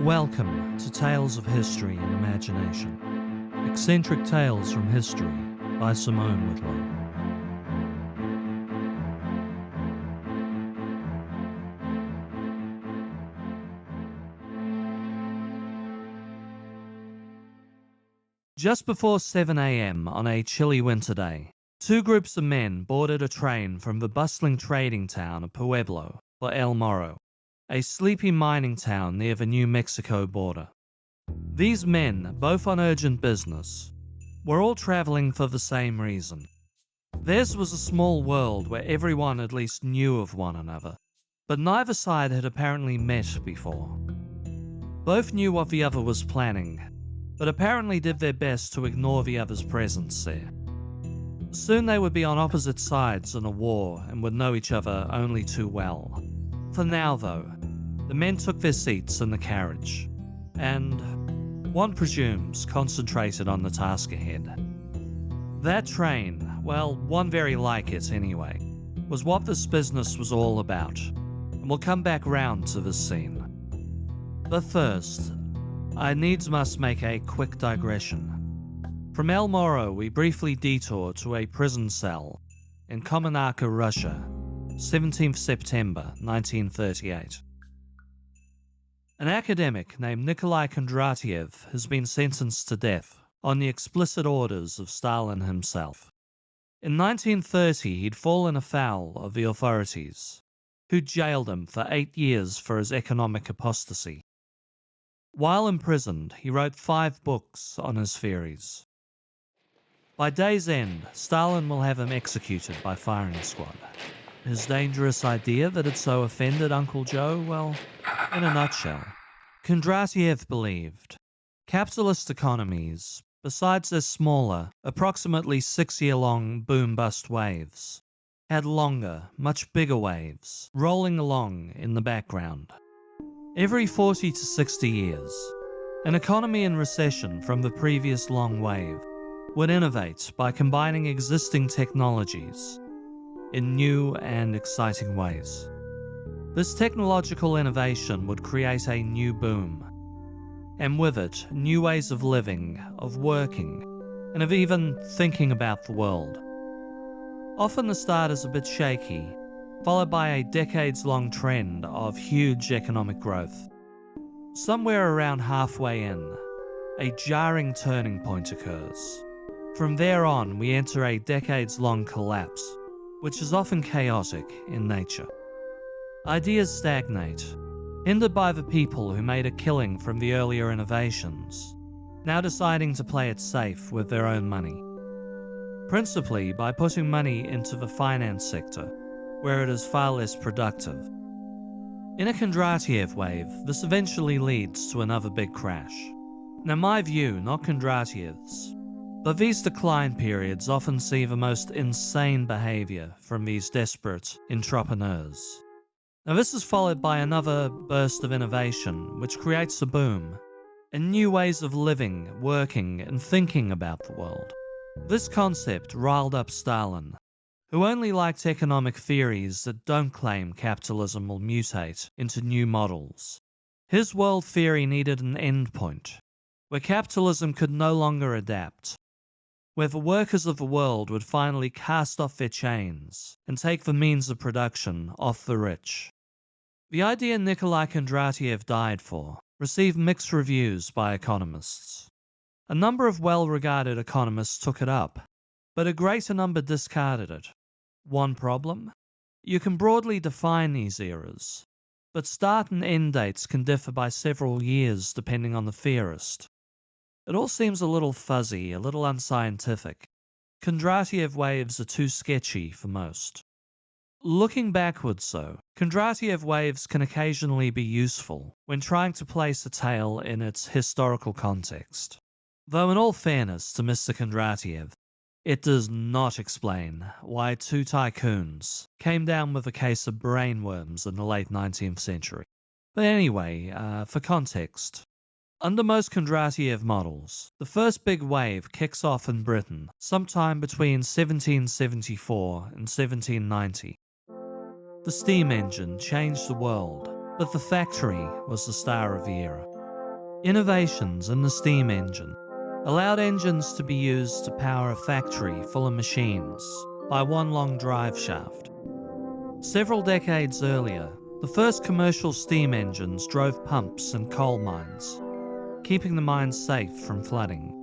Welcome to Tales of History and Imagination. Eccentric Tales from History by Simone Whitlow. Just before 7 a.m. on a chilly winter day, two groups of men boarded a train from the bustling trading town of Pueblo for El Morro, a sleepy mining town near the New Mexico border. These men, both on urgent business, were all traveling for the same reason. Theirs was a small world where everyone at least knew of one another, but neither side had apparently met before. Both knew what the other was planning, but apparently did their best to ignore the other's presence there. Soon they would be on opposite sides in a war and would know each other only too well. For now, though, the men took their seats in the carriage, and, one presumes, concentrated on the task ahead. That train, well, one very like it anyway, was what this business was all about, and we'll come back round to this scene. But first, I needs must make a quick digression. From El Morro, we briefly detour to a prison cell in Kommunarka, Russia, 17th September 1938. An academic named Nikolai Kondratiev has been sentenced to death on the explicit orders of Stalin himself. In 1930, he'd fallen afoul of the authorities, who jailed him for 8 years for his economic apostasy. While imprisoned, he wrote 5 books on his theories. By day's end, Stalin will have him executed by firing squad. His dangerous idea that had so offended Uncle Joe, well, in a nutshell, Kondratiev believed capitalist economies, besides their smaller, approximately 6-year-long boom-bust waves, had longer, much bigger waves rolling along in the background. Every 40 to 60 years, an economy in recession from the previous long wave would innovate by combining existing technologies in new and exciting ways. This technological innovation would create a new boom, and with it, new ways of living, of working, and of even thinking about the world. Often the start is a bit shaky, followed by a decades-long trend of huge economic growth. Somewhere around halfway in, a jarring turning point occurs. From there on, we enter a decades-long collapse, which is often chaotic in nature. Ideas stagnate, hindered by the people who made a killing from the earlier innovations, now deciding to play it safe with their own money. Principally by putting money into the finance sector, where it is far less productive. In a Kondratiev wave, this eventually leads to another big crash. Now my view, not Kondratiev's, but these decline periods often see the most insane behavior from these desperate entrepreneurs. Now this is followed by another burst of innovation which creates a boom, and new ways of living, working, and thinking about the world. This concept riled up Stalin, who only liked economic theories that don't claim capitalism will mutate into new models. His world theory needed an endpoint, where capitalism could no longer adapt, where the workers of the world would finally cast off their chains and take the means of production off the rich. The idea Nikolai Kondratiev died for received mixed reviews by economists. A number of well-regarded economists took it up, but a greater number discarded it. One problem? You can broadly define these eras, but start and end dates can differ by several years depending on the theorist. It all seems a little fuzzy, a little unscientific. Kondratiev waves are too sketchy for most. Looking backwards, though, Kondratiev waves can occasionally be useful when trying to place a tale in its historical context. Though in all fairness to Mr. Kondratiev, it does not explain why 2 tycoons came down with a case of brainworms in the late 19th century. But anyway, for context, under most Kondratiev models, the first big wave kicks off in Britain sometime between 1774 and 1790. The steam engine changed the world, but the factory was the star of the era. Innovations in the steam engine allowed engines to be used to power a factory full of machines by one long drive shaft. Several decades earlier, the first commercial steam engines drove pumps in coal mines, keeping the mines safe from flooding.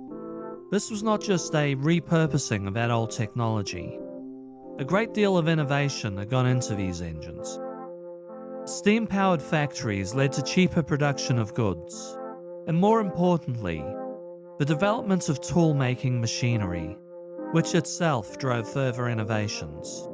This was not just a repurposing of that old technology. A great deal of innovation had gone into these engines. Steam-powered factories led to cheaper production of goods, and more importantly, the development of tool-making machinery, which itself drove further innovations.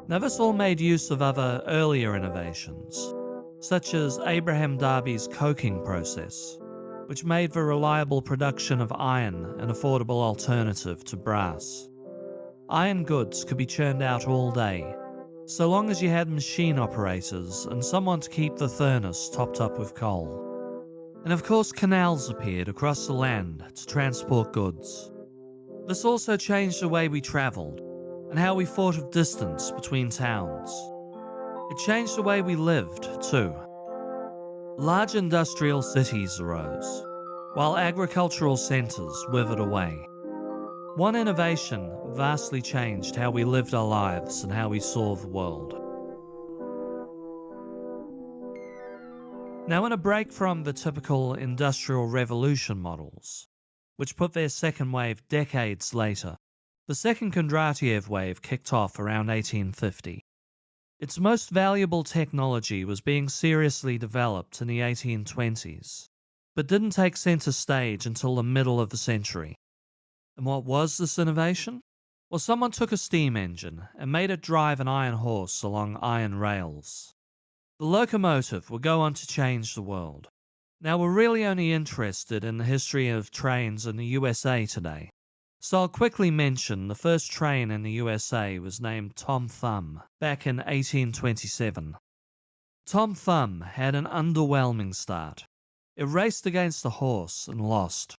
Now, this all made use of other earlier innovations, such as Abraham Darby's coking process, which made for reliable production of iron an affordable alternative to brass. Iron goods could be churned out all day, so long as you had machine operators and someone to keep the furnace topped up with coal. And of course, canals appeared across the land to transport goods. This also changed the way we travelled and how we thought of distance between towns. It changed the way we lived, too. Large industrial cities arose, while agricultural centres withered away. One innovation vastly changed how we lived our lives and how we saw the world. Now, in a break from the typical Industrial Revolution models, which put their second wave decades later, the second Kondratiev wave kicked off around 1850. Its most valuable technology was being seriously developed in the 1820s, but didn't take center stage until the middle of the century. And what was this innovation? Well, someone took a steam engine and made it drive an iron horse along iron rails. The locomotive would go on to change the world. Now, we're really only interested in the history of trains in the USA today, so I'll quickly mention the first train in the USA was named Tom Thumb back in 1827. Tom Thumb had an underwhelming start. It raced against a horse and lost.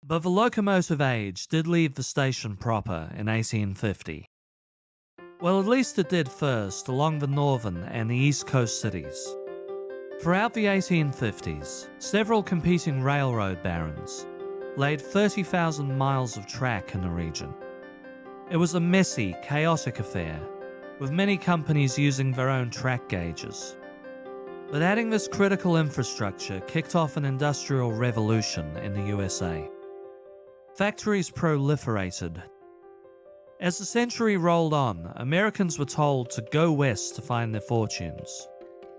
But the locomotive age did leave the station proper in 1850. Well, at least it did first along the northern and the east coast cities. Throughout the 1850s, several competing railroad barons laid 30,000 miles of track in the region. It was a messy, chaotic affair, with many companies using their own track gauges. But adding this critical infrastructure kicked off an industrial revolution in the USA. Factories proliferated. As the century rolled on, Americans were told to go west to find their fortunes.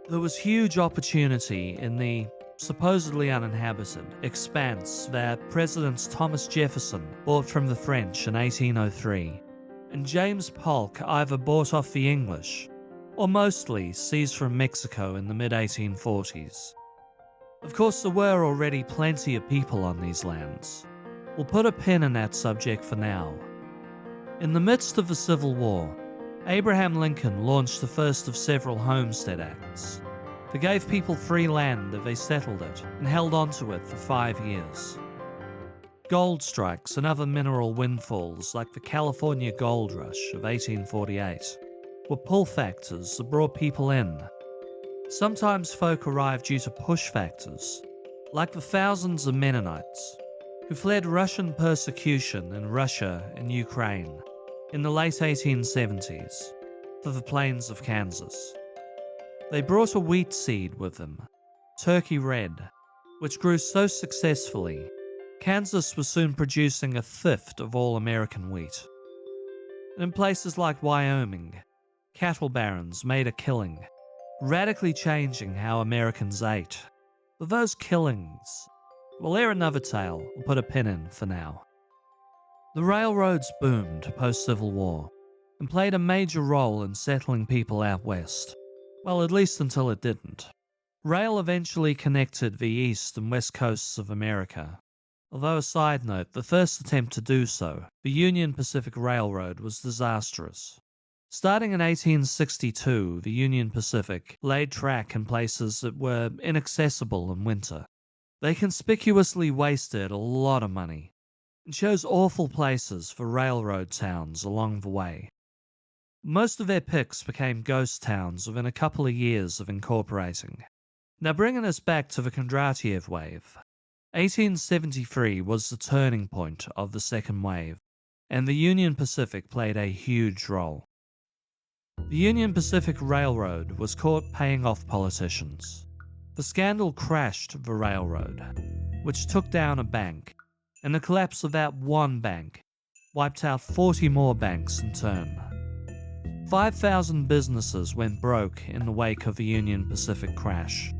There was huge opportunity in the supposedly uninhabited expanse that Presidents Thomas Jefferson bought from the French in 1803, and James Polk either bought off the English or mostly seized from Mexico in the mid-1840s. Of course, there were already plenty of people on these lands. We'll put a pin in that subject for now. In the midst of the Civil War, Abraham Lincoln launched the first of several Homestead Acts that gave people free land if they settled it and held onto it for 5 years. Gold strikes and other mineral windfalls like the California Gold Rush of 1848 were pull factors that brought people in. Sometimes folk arrived due to push factors, like the thousands of Mennonites who fled Russian persecution in Russia and Ukraine in the late 1870s to the plains of Kansas. They brought a wheat seed with them, Turkey Red, which grew so successfully, Kansas was soon producing a fifth of all American wheat. And in places like Wyoming, cattle barons made a killing, radically changing how Americans ate. But those killings, well, they're another tale we'll put a pin in for now. The railroads boomed post-Civil War and played a major role in settling people out west. Well, at least until it didn't. Rail eventually connected the east and west coasts of America. Although, a side note, the first attempt to do so, the Union Pacific Railroad, was disastrous. Starting in 1862, the Union Pacific laid track in places that were inaccessible in winter. They conspicuously wasted a lot of money and chose awful places for railroad towns along the way. Most of their picks became ghost towns within a couple of years of incorporating. Now, bringing us back to the Kondratiev wave, 1873 was the turning point of the second wave, and the Union Pacific played a huge role. The Union Pacific Railroad was caught paying off politicians. The scandal crashed the railroad, which took down a bank, and the collapse of that one bank wiped out 40 more banks in turn. 5,000 businesses went broke in the wake of the Union Pacific crash.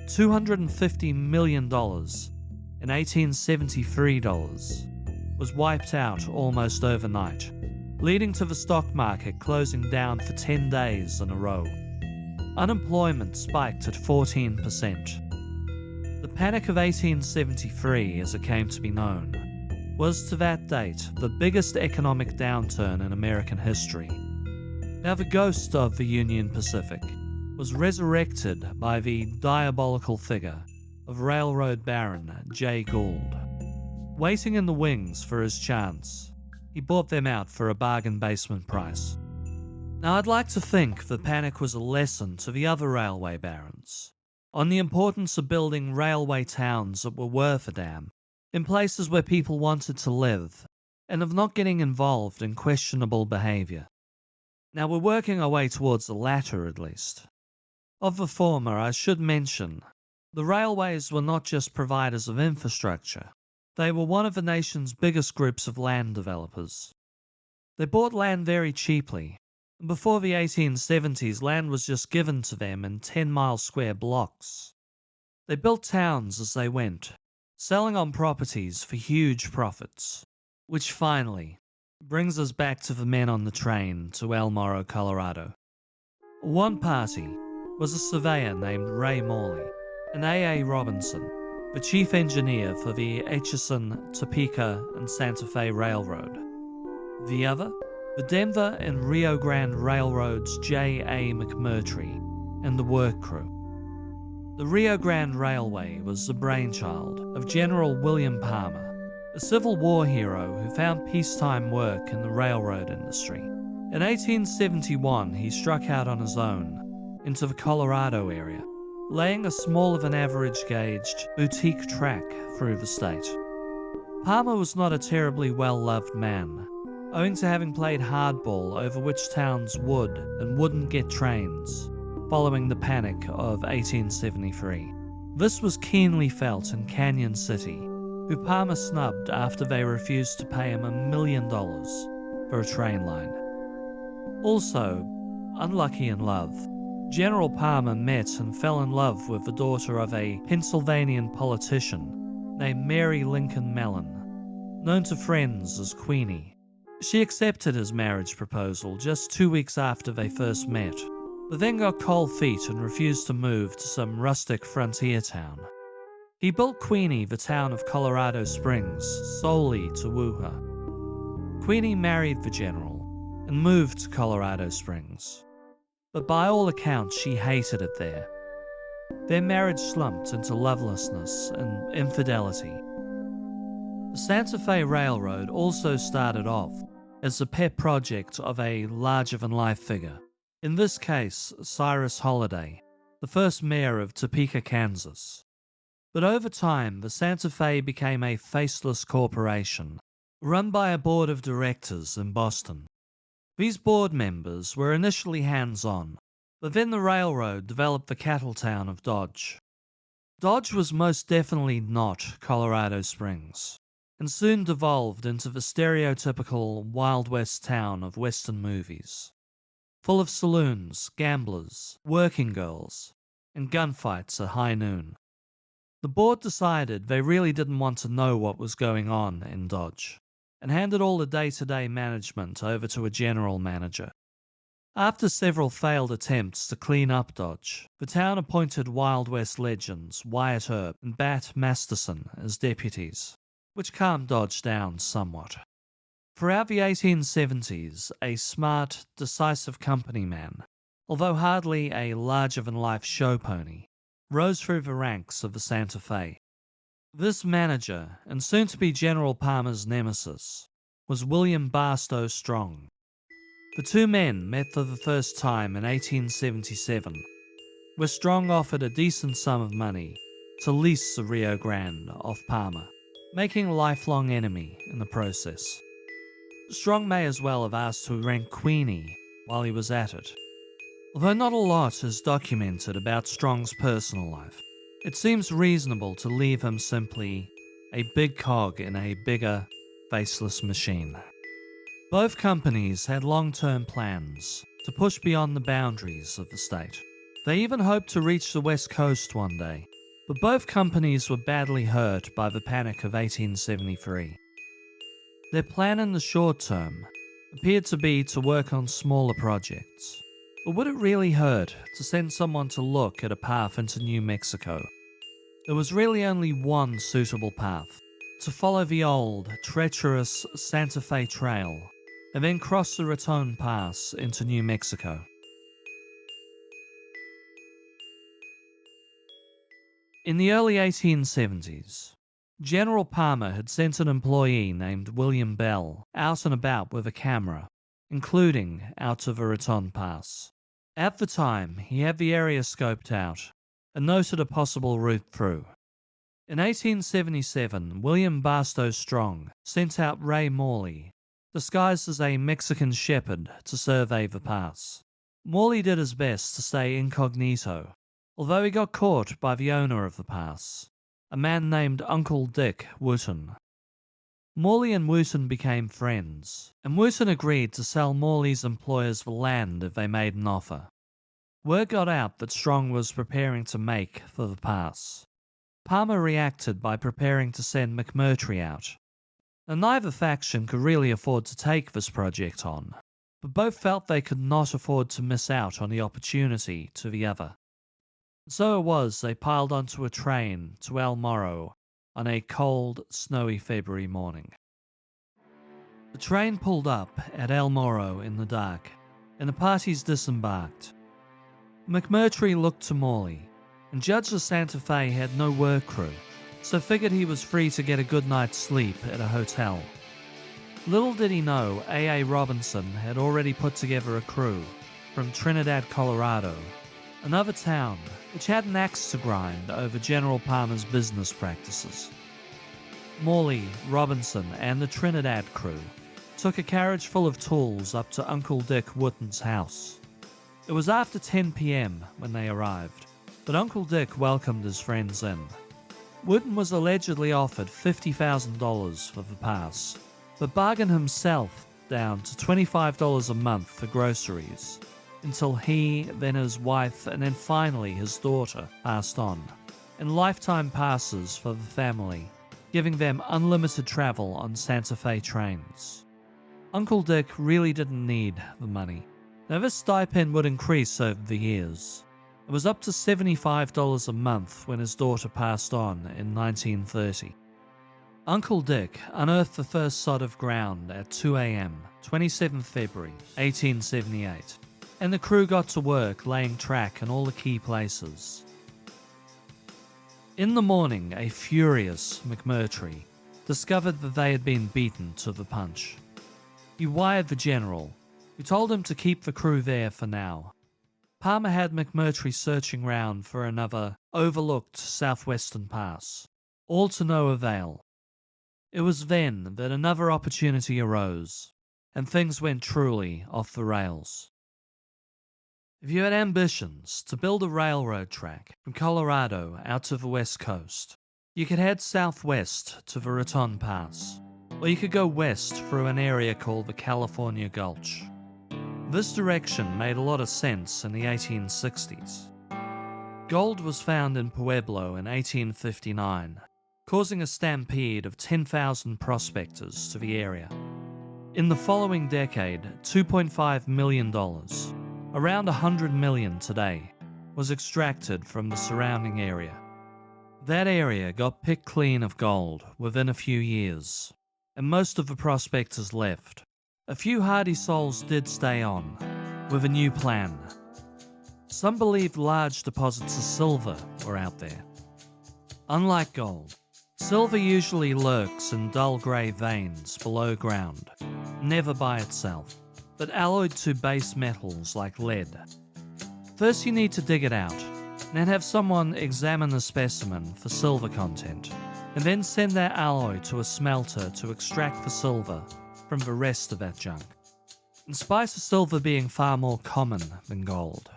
$250 million in 1873 was wiped out almost overnight, leading to the stock market closing down for 10 days in a row. Unemployment spiked at 14%. The Panic of 1873, as it came to be known, was to that date the biggest economic downturn in American history. Now the ghost of the Union Pacific was resurrected by the diabolical figure of railroad baron Jay Gould. Waiting in the wings for his chance, he bought them out for a bargain basement price. Now I'd like to think the panic was a lesson to the other railway barons on the importance of building railway towns that were worth a damn, in places where people wanted to live, and of not getting involved in questionable behaviour. Now we're working our way towards the latter at least. Of the former, I should mention, the railways were not just providers of infrastructure, they were one of the nation's biggest groups of land developers. They bought land very cheaply, and before the 1870s land was just given to them in 10-mile square blocks. They built towns as they went, selling on properties for huge profits, which finally brings us back to the men on the train to El Morro, Colorado. One party was a surveyor named Ray Morley, and A.A. Robinson, the chief engineer for the Atchison, Topeka, and Santa Fe Railroad. The other, the Denver and Rio Grande Railroad's J.A. McMurtry and the work crew. The Rio Grande Railway was the brainchild of General William Palmer, a Civil War hero who found peacetime work in the railroad industry. In 1871, he struck out on his own into the Colorado area, laying a smaller than average gauged boutique track through the state. Palmer was not a terribly well-loved man, owing to having played hardball over which towns would and wouldn't get trains following the Panic of 1873. This was keenly felt in Canyon City, who Palmer snubbed after they refused to pay him $1 million for a train line. Also, unlucky in love, General Palmer met and fell in love with the daughter of a Pennsylvanian politician named Mary Lincoln Mellon, known to friends as Queenie. She accepted his marriage proposal just 2 weeks after they first met, but then got cold feet and refused to move to some rustic frontier town. He built Queenie the town of Colorado Springs solely to woo her. Queenie married the general and moved to Colorado Springs, but by all accounts she hated it there. Their marriage slumped into lovelessness and infidelity. The Santa Fe Railroad also started off as the pet project of a larger-than-life figure, in this case Cyrus Holliday, the first mayor of Topeka, Kansas. But over time, the Santa Fe became a faceless corporation, run by a board of directors in Boston. These board members were initially hands-on, but then the railroad developed the cattle town of Dodge. Dodge was most definitely not Colorado Springs, and soon devolved into the stereotypical Wild West town of Western movies, full of saloons, gamblers, working girls, and gunfights at high noon. The board decided they really didn't want to know what was going on in Dodge, and handed all the day-to-day management over to a general manager. After several failed attempts to clean up Dodge, the town appointed Wild West legends Wyatt Earp and Bat Masterson as deputies, which calmed Dodge down somewhat. Throughout the 1870s, a smart, decisive company man, although hardly a larger-than-life show pony, rose through the ranks of the Santa Fe. This manager, and soon-to-be General Palmer's nemesis, was William Barstow Strong. The two men met for the first time in 1877, where Strong offered a decent sum of money to lease the Rio Grande off Palmer, making a lifelong enemy in the process. Strong may as well have asked to rent Queenie while he was at it. Although not a lot is documented about Strong's personal life, it seems reasonable to leave him simply a big cog in a bigger, faceless machine. Both companies had long-term plans to push beyond the boundaries of the state. They even hoped to reach the West Coast one day, but both companies were badly hurt by the Panic of 1873. Their plan in the short term appeared to be to work on smaller projects. But would it really hurt to send someone to look at a path into New Mexico? There was really only one suitable path: to follow the old, treacherous Santa Fe Trail and then cross the Raton Pass into New Mexico. In the early 1870s, General Palmer had sent an employee named William Bell out and about with a camera, including out to the Raton Pass. At the time, he had the area scoped out and noted a possible route through. In 1877, William Barstow Strong sent out Ray Morley, disguised as a Mexican shepherd, to survey the pass. Morley did his best to stay incognito, although he got caught by the owner of the pass, a man named Uncle Dick Wooten. Morley and Wooten became friends, and Wooten agreed to sell Morley's employers the land if they made an offer. Word got out that Strong was preparing to make for the pass. Palmer reacted by preparing to send McMurtry out, and neither faction could really afford to take this project on, but both felt they could not afford to miss out on the opportunity to the other. So it was they piled onto a train to El Morro on a cold, snowy February morning. The train pulled up at El Morro in the dark, and the parties disembarked. McMurtry looked to Morley, and judged the Santa Fe had no work crew, so figured he was free to get a good night's sleep at a hotel. Little did he know A.A. Robinson had already put together a crew from Trinidad, Colorado, another town which had an axe to grind over General Palmer's business practices. Morley, Robinson, and the Trinidad crew took a carriage full of tools up to Uncle Dick Wooten's house. It was after 10 p.m. when they arrived, but Uncle Dick welcomed his friends in. Wooten was allegedly offered $50,000 for the pass, but bargained himself down to $25 a month for groceries, until he, then his wife, and then finally his daughter passed on, and lifetime passes for the family, giving them unlimited travel on Santa Fe trains. Uncle Dick really didn't need the money. Now this stipend would increase over the years. It was up to $75 a month when his daughter passed on in 1930. Uncle Dick unearthed the first sod of ground at 2 a.m., 27 February 1878, and the crew got to work laying track in all the key places. In the morning, a furious McMurtry discovered that they had been beaten to the punch. He wired the general, who told him to keep the crew there for now. Palmer had McMurtry searching round for another overlooked southwestern pass, all to no avail. It was then that another opportunity arose, and things went truly off the rails. If you had ambitions to build a railroad track from Colorado out to the west coast, you could head southwest to the Raton Pass, or you could go west through an area called the California Gulch. This direction made a lot of sense in the 1860s. Gold was found in Pueblo in 1859, causing a stampede of 10,000 prospectors to the area. In the following decade, $2.5 million, around $100 million today, was extracted from the surrounding area. That area got picked clean of gold within a few years, and most of the prospectors left. A few hardy souls did stay on, with a new plan. Some believed large deposits of silver were out there. Unlike gold, silver usually lurks in dull grey veins below ground, never by itself, but alloyed to base metals like lead. First you need to dig it out, then have someone examine the specimen for silver content, and then send that alloy to a smelter to extract the silver from the rest of that junk. In spite of silver being far more common than gold,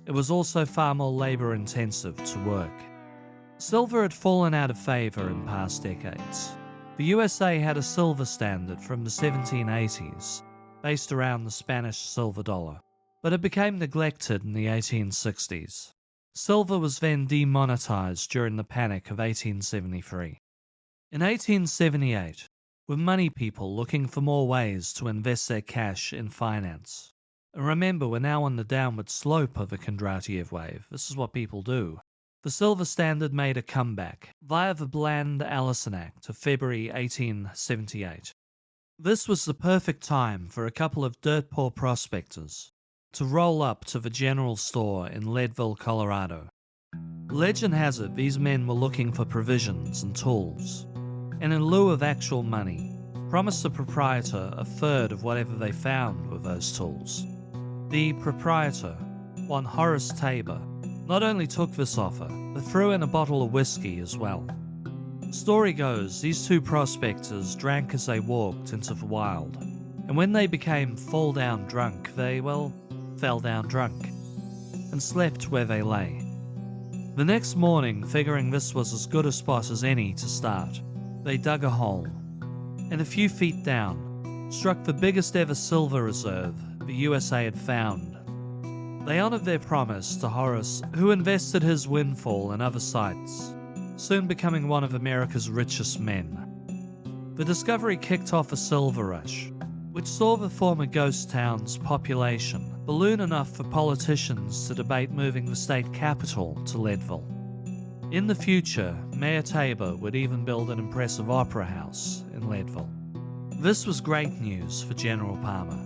it was also far more labor intensive to work. Silver had fallen out of favor in past decades. The USA had a silver standard from the 1780s, based around the Spanish silver dollar, but it became neglected in the 1860s. Silver was then demonetized during the Panic of 1873. In 1878, with money people looking for more ways to invest their cash in finance. And remember, we're now on the downward slope of the Kondratiev wave. This is what people do. The silver standard made a comeback via the Bland-Allison Act of February 1878. This was the perfect time for a couple of dirt-poor prospectors to roll up to the general store in Leadville, Colorado. Legend has it these men were looking for provisions and tools, and in lieu of actual money, promised the proprietor a third of whatever they found with those tools. The proprietor, one Horace Tabor, not only took this offer, but threw in a bottle of whiskey as well. Story goes, these two prospectors drank as they walked into the wild, and when they became fall-down drunk, they, fell down drunk, and slept where they lay. The next morning, figuring this was as good a spot as any to start, they dug a hole, and a few feet down, struck the biggest ever silver reserve the USA had found. They honored their promise to Horace, who invested his windfall in other sites, soon becoming one of America's richest men. The discovery kicked off a silver rush, which saw the former ghost town's population balloon enough for politicians to debate moving the state capital to Leadville. In the future, Mayor Tabor would even build an impressive opera house in Leadville. This was great news for General Palmer.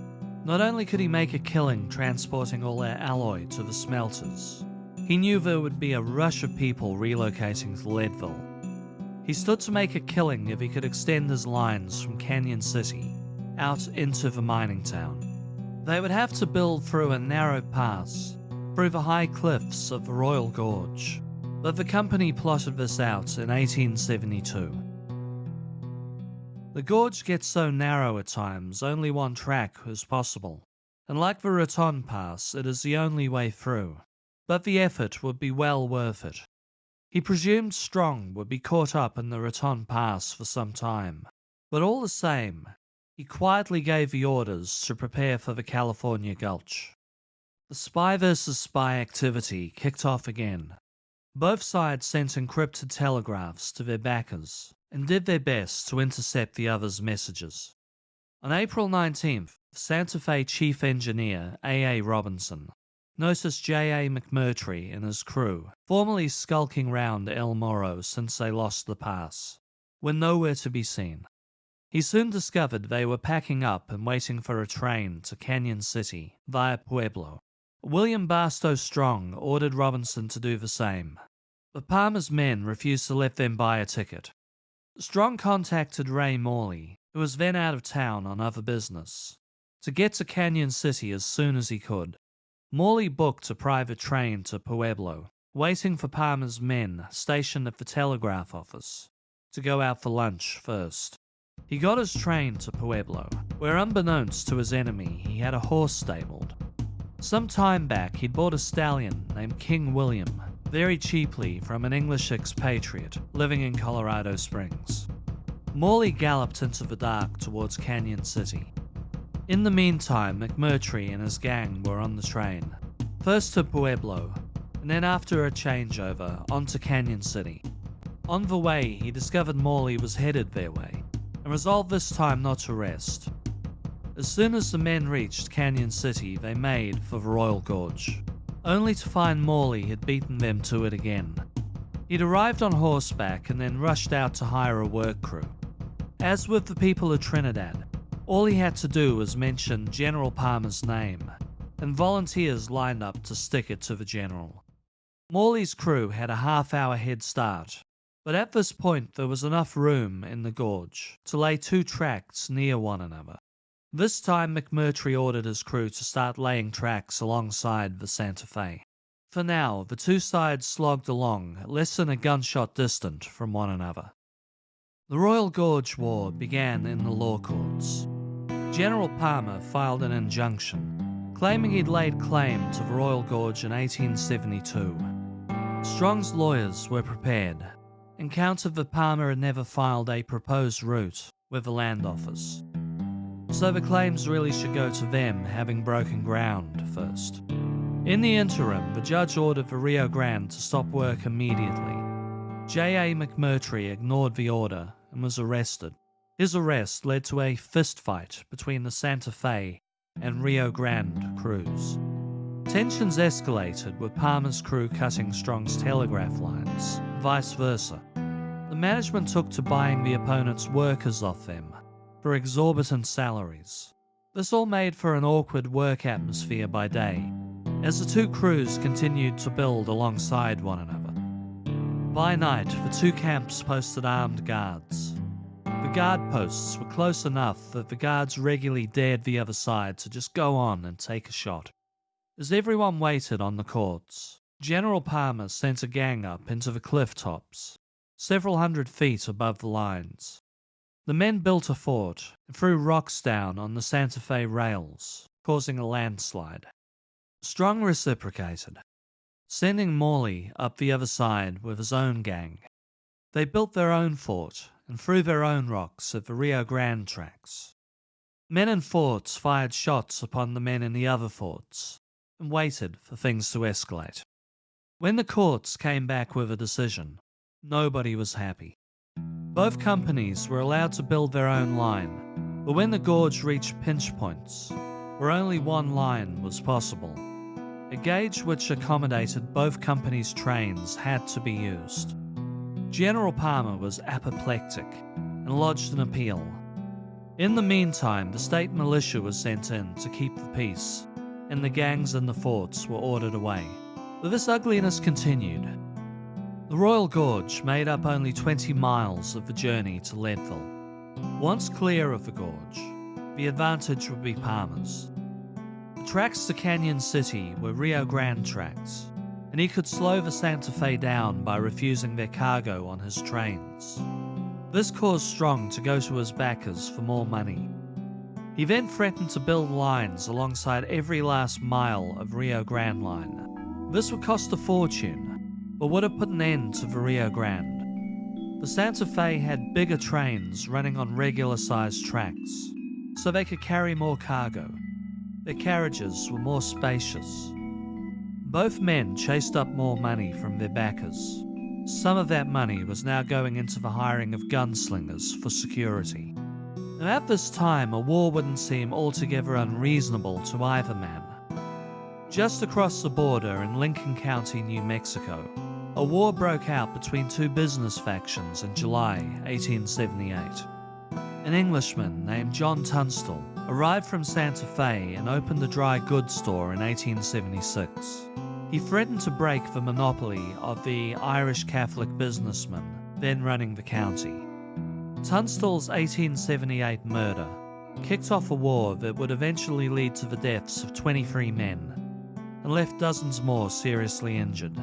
Not only could he make a killing transporting all their alloy to the smelters, he knew there would be a rush of people relocating to Leadville. He stood to make a killing if he could extend his lines from Canyon City out into the mining town. They would have to build through a narrow pass, through the high cliffs of the Royal Gorge, but the company plotted this out in 1872. The gorge gets so narrow at times, only one track is possible, and like the Raton Pass, it is the only way through, but the effort would be well worth it. He presumed Strong would be caught up in the Raton Pass for some time, but all the same, he quietly gave the orders to prepare for the California Gulch. The spy versus spy activity kicked off again. Both sides sent encrypted telegraphs to their backers and did their best to intercept the other's messages. On April 19th, Santa Fe chief engineer A.A. Robinson noticed J.A. McMurtry and his crew formerly skulking round El Morro since they lost the pass, were nowhere to be seen. He soon discovered they were packing up and waiting for a train to Canyon City via Pueblo. William Barstow Strong ordered Robinson to do the same, but Palmer's men refused to let them buy a ticket. Strong contacted Ray Morley, who was then out of town on other business, to get to Canyon City as soon as he could. Morley booked a private train to Pueblo, waiting for Palmer's men stationed at the telegraph office to go out for lunch first. He got his train to Pueblo, where unbeknownst to his enemy, he had a horse stabled. Some time back, he'd bought a stallion named King William very cheaply from an English expatriate living in Colorado Springs. Morley galloped into the dark towards Canyon City. In the meantime, McMurtry and his gang were on the train, first to Pueblo, and then after a changeover, on to Canyon City. On the way, he discovered Morley was headed their way, and resolved this time not to rest. As soon as the men reached Canyon City, they made for the Royal Gorge, only to find Morley had beaten them to it again. He'd arrived on horseback and then rushed out to hire a work crew. As with the people of Trinidad, all he had to do was mention General Palmer's name, and volunteers lined up to stick it to the general. Morley's crew had a half-hour head start, but at this point there was enough room in the gorge to lay two tracks near one another. This time McMurtry ordered his crew to start laying tracks alongside the Santa Fe. For now, the two sides slogged along, less than a gunshot distant from one another. The Royal Gorge War began in the law courts. General Palmer filed an injunction, claiming he'd laid claim to the Royal Gorge in 1872. Strong's lawyers were prepared, and countered that Palmer had never filed a proposed route with the Land Office. So the claims really should go to them, having broken ground first. In the interim, the judge ordered the Rio Grande to stop work immediately. J.A. McMurtry ignored the order and was arrested. His arrest led to a fistfight between the Santa Fe and Rio Grande crews. Tensions escalated, with Palmer's crew cutting Strong's telegraph lines, vice versa. The management took to buying the opponent's workers off them for exorbitant salaries. This all made for an awkward work atmosphere by day, as the two crews continued to build alongside one another. By night, the two camps posted armed guards. The guard posts were close enough that the guards regularly dared the other side to just go on and take a shot. As everyone waited on the courts, General Palmer sent a gang up into the cliff tops, several hundred feet above the lines. The men built a fort and threw rocks down on the Santa Fe rails, causing a landslide. Strong reciprocated, sending Morley up the other side with his own gang. They built their own fort and threw their own rocks at the Rio Grande tracks. Men in forts fired shots upon the men in the other forts and waited for things to escalate. When the courts came back with a decision, nobody was happy. Both companies were allowed to build their own line, but when the gorge reached pinch points, where only one line was possible, a gauge which accommodated both companies' trains had to be used. General Palmer was apoplectic and lodged an appeal. In the meantime, the state militia was sent in to keep the peace, and the gangs in the forts were ordered away. But this ugliness continued. The Royal Gorge made up only 20 miles of the journey to Leadville. Once clear of the gorge, the advantage would be Palmer's. The tracks to Canyon City were Rio Grande tracks, and he could slow the Santa Fe down by refusing their cargo on his trains. This caused Strong to go to his backers for more money. He then threatened to build lines alongside every last mile of Rio Grande line. This would cost a fortune, but would have put an end to the Rio Grande. The Santa Fe had bigger trains running on regular-sized tracks, so they could carry more cargo. Their carriages were more spacious. Both men chased up more money from their backers. Some of that money was now going into the hiring of gunslingers for security. Now at this time, a war wouldn't seem altogether unreasonable to either man. Just across the border in Lincoln County, New Mexico, a war broke out between two business factions in July 1878. An Englishman named John Tunstall arrived from Santa Fe and opened a dry goods store in 1876. He threatened to break the monopoly of the Irish Catholic businessman then running the county. Tunstall's 1878 murder kicked off a war that would eventually lead to the deaths of 23 men and left dozens more seriously injured.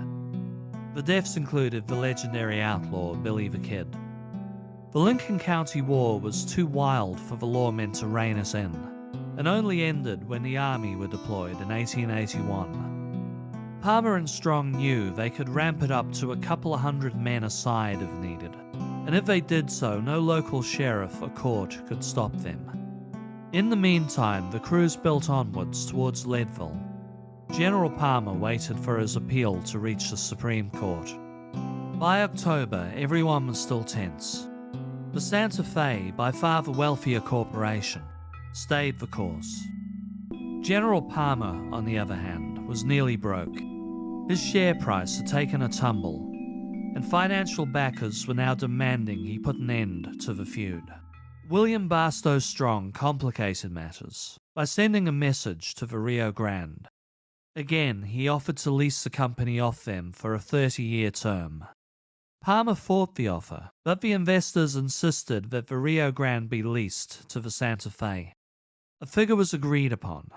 The deaths included the legendary outlaw Billy the Kid. The Lincoln County War was too wild for the lawmen to rein it in, and only ended when the army were deployed in 1881. Palmer and Strong knew they could ramp it up to a couple of hundred men a side if needed, and if they did so, no local sheriff or court could stop them. In the meantime, the crews built onwards towards Leadville. General Palmer waited for his appeal to reach the Supreme Court. By October, everyone was still tense. The Santa Fe, by far the wealthier corporation, stayed the course. General Palmer, on the other hand, was nearly broke. His share price had taken a tumble, and financial backers were now demanding he put an end to the feud. William Barstow Strong complicated matters by sending a message to the Rio Grande. Again, he offered to lease the company off them for a 30-year term. Palmer fought the offer, but the investors insisted that the Rio Grande be leased to the Santa Fe. A figure was agreed upon.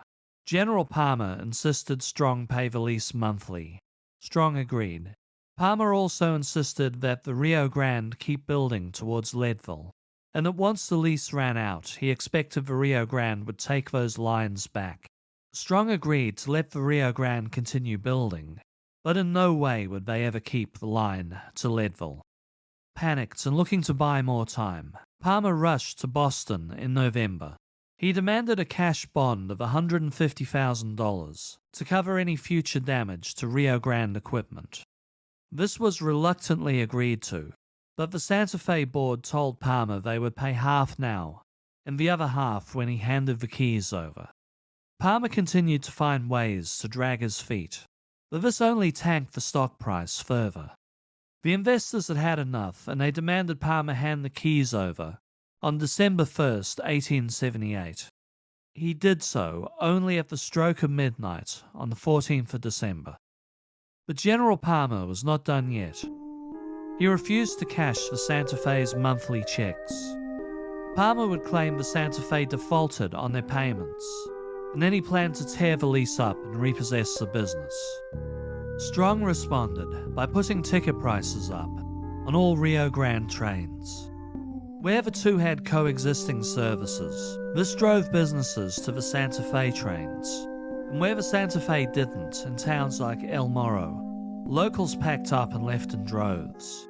General Palmer insisted Strong pay the lease monthly, Strong agreed. Palmer also insisted that the Rio Grande keep building towards Leadville, and that once the lease ran out, he expected the Rio Grande would take those lines back. Strong agreed to let the Rio Grande continue building, but in no way would they ever keep the line to Leadville. Panicked and looking to buy more time, Palmer rushed to Boston in November. He demanded a cash bond of $150,000 to cover any future damage to Rio Grande equipment. This was reluctantly agreed to, but the Santa Fe board told Palmer they would pay half now, and the other half when he handed the keys over. Palmer continued to find ways to drag his feet, but this only tanked the stock price further. The investors had had enough, and they demanded Palmer hand the keys over on December 1st, 1878. He did so only at the stroke of midnight on the 14th of December. But General Palmer was not done yet. He refused to cash the Santa Fe's monthly checks. Palmer would claim the Santa Fe defaulted on their payments, and then he planned to tear the lease up and repossess the business. Strong responded by putting ticket prices up on all Rio Grande trains. Where the two had coexisting services, this drove businesses to the Santa Fe trains, and where the Santa Fe didn't, in towns like El Morro, locals packed up and left in droves.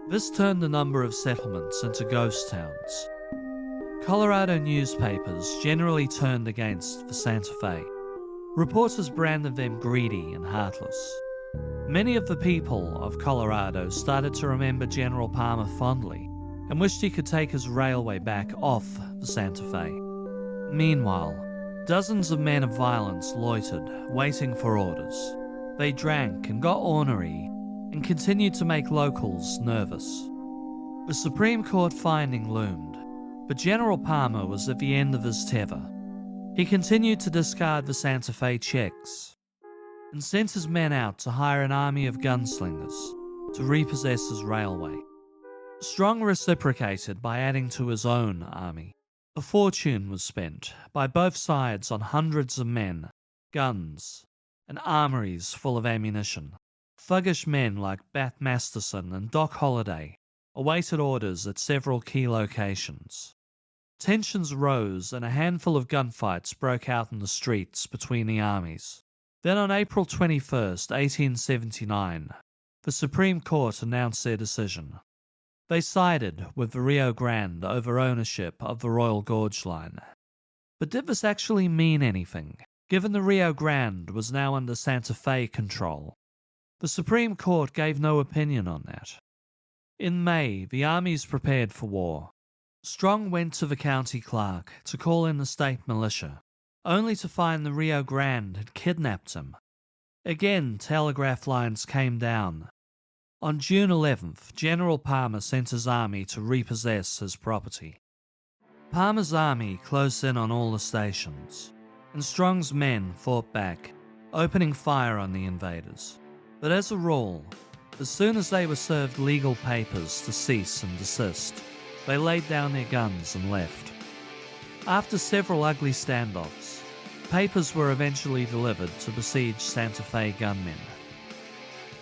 This turned a number of settlements into ghost towns. Colorado newspapers generally turned against the Santa Fe. Reporters branded them greedy and heartless. Many of the people of Colorado started to remember General Palmer fondly and wished he could take his railway back off the Santa Fe. Meanwhile, dozens of men of violence loitered, waiting for orders. They drank and got ornery and continued to make locals nervous. The Supreme Court finding loomed, but General Palmer was at the end of his tether. He continued to discard the Santa Fe checks and sent his men out to hire an army of gunslingers to repossess his railway. Strong reciprocated by adding to his own army. A fortune was spent by both sides on hundreds of men, guns, and armories full of ammunition. Thuggish men like Bat Masterson and Doc Holliday awaited orders at several key locations. Tensions rose and a handful of gunfights broke out in the streets between the armies. Then on April 21st, 1879, the Supreme Court announced their decision. They sided with the Rio Grande over ownership of the Royal Gorge Line. But did this actually mean anything, given the Rio Grande was now under Santa Fe control? The Supreme Court gave no opinion on that. In May, the armies prepared for war. Strong went to the county clerk to call in the state militia, only to find the Rio Grande had kidnapped him. Again, telegraph lines came down. On June 11th, General Palmer sent his army to repossess his property. Palmer's army closed in on all the stations, and Strong's men fought back, opening fire on the invaders. But as a rule, as soon as they were served legal papers to cease and desist, they laid down their guns and left. After several ugly standoffs, papers were eventually delivered to besieged Santa Fe gunmen.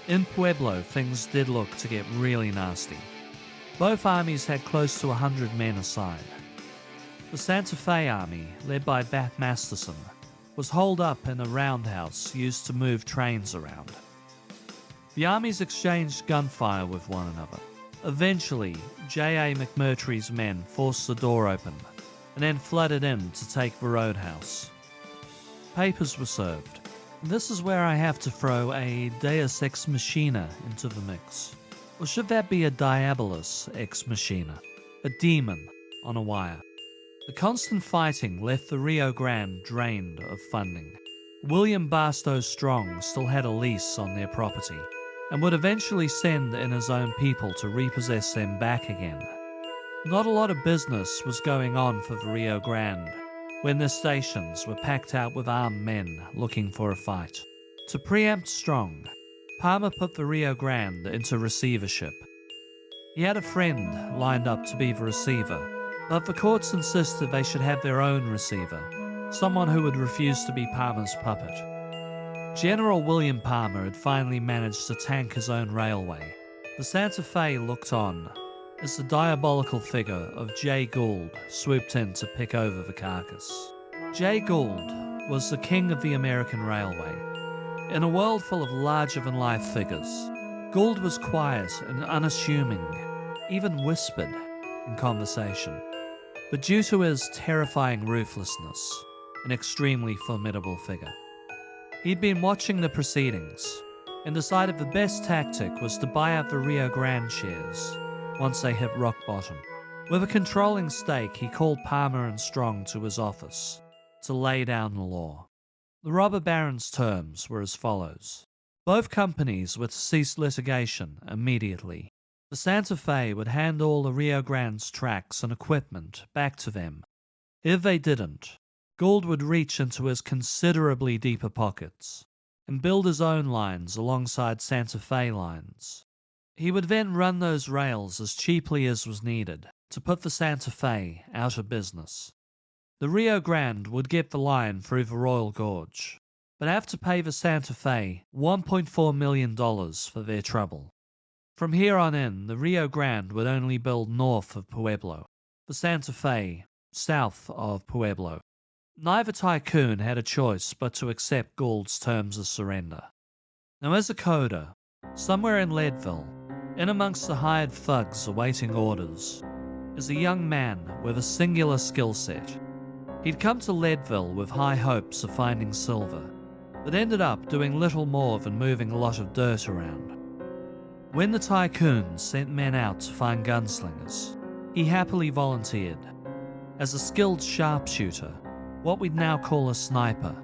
In Pueblo, things did look to get really nasty. Both armies had close to 100 men aside. The Santa Fe army, led by Bat Masterson, was holed up in a roundhouse used to move trains around. The armies exchanged gunfire with one another. Eventually, J.A. McMurtry's men forced the door open and then flooded in to take the roadhouse. Papers were served. This is where I have to throw a Deus Ex Machina into the mix. Or should that be a Diabolus Ex Machina? A demon on a wire. The constant fighting left the Rio Grande drained of funding. William Barstow Strong still had a lease on their property, and would eventually send in his own people to repossess them back again. Not a lot of business was going on for the Rio Grande, when the stations were packed out with armed men looking for a fight. To preempt Strong, Palmer put the Rio Grande into receivership. He had a friend lined up to be the receiver, but the courts insisted they should have their own receiver, someone who would refuse to be Palmer's puppet. General William Palmer had finally managed to tank his own railway. The Santa Fe looked on as the diabolical figure of Jay Gould swooped in to pick over the carcass. Jay Gould was the king of the American railway. In a world full of larger-than-life figures, Gould was quiet and unassuming, even whispered in conversation. But due to his terrifying ruthlessness, an extremely formidable figure. He'd been watching the proceedings and decided the best tactic was to buy out the Rio Grande shares once they hit rock bottom. With a controlling stake, he called Palmer and Strong to his office to lay down the law. The robber baron's terms were as follows. Both companies were to cease litigation immediately. The Santa Fe would hand all the Rio Grande's tracks and equipment back to them. If they didn't, Gould would reach into his considerably deeper pockets and build his own lines alongside Santa Fe lines. He would then run those rails as cheaply as was needed to put the Santa Fe out of business. The Rio Grande would get the line through the Royal Gorge, but have to pay the Santa Fe $1.4 million for their trouble. From here on in, the Rio Grande would only build north of Pueblo, the Santa Fe south of Pueblo. Neither tycoon had a choice but to accept Gould's terms of surrender. Now as a coder, somewhere in Leadville, in amongst the hired thugs awaiting orders, is a young man with a singular skill set. He'd come to Leadville with high hopes of finding silver, but ended up doing little more than moving a lot of dirt around. When the tycoon sent men out to find gunslingers, he happily volunteered. As a skilled sharpshooter, what we'd now call a sniper.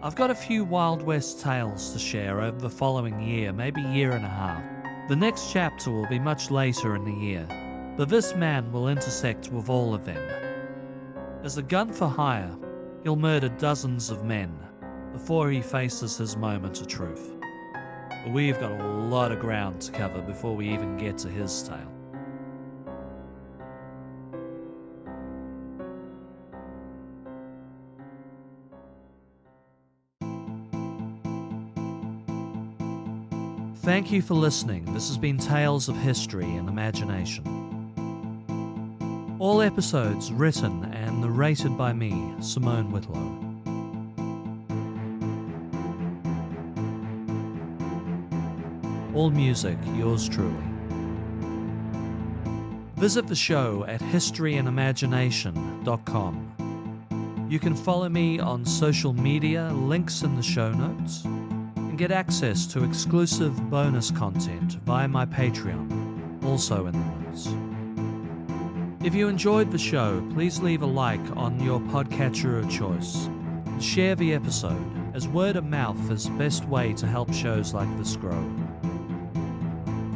I've got a few Wild West tales to share over the following year, maybe year and a half. The next chapter will be much later in the year, but this man will intersect with all of them. As a gun for hire, he'll murder dozens of men before he faces his moment of truth. But we've got a lot of ground to cover before we even get to his tale. Thank you for listening. This has been Tales of History and Imagination. All episodes written and narrated by me, Simone Whitlow. All music, yours truly. Visit the show at historyandimagination.com. You can follow me on social media, links in the show notes, and get access to exclusive bonus content via my Patreon, also in the notes. If you enjoyed the show, please leave a like on your podcatcher of choice and share the episode, as word of mouth is the best way to help shows like this grow.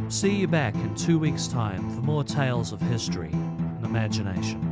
See you back in 2 weeks' time for more tales of history and imagination.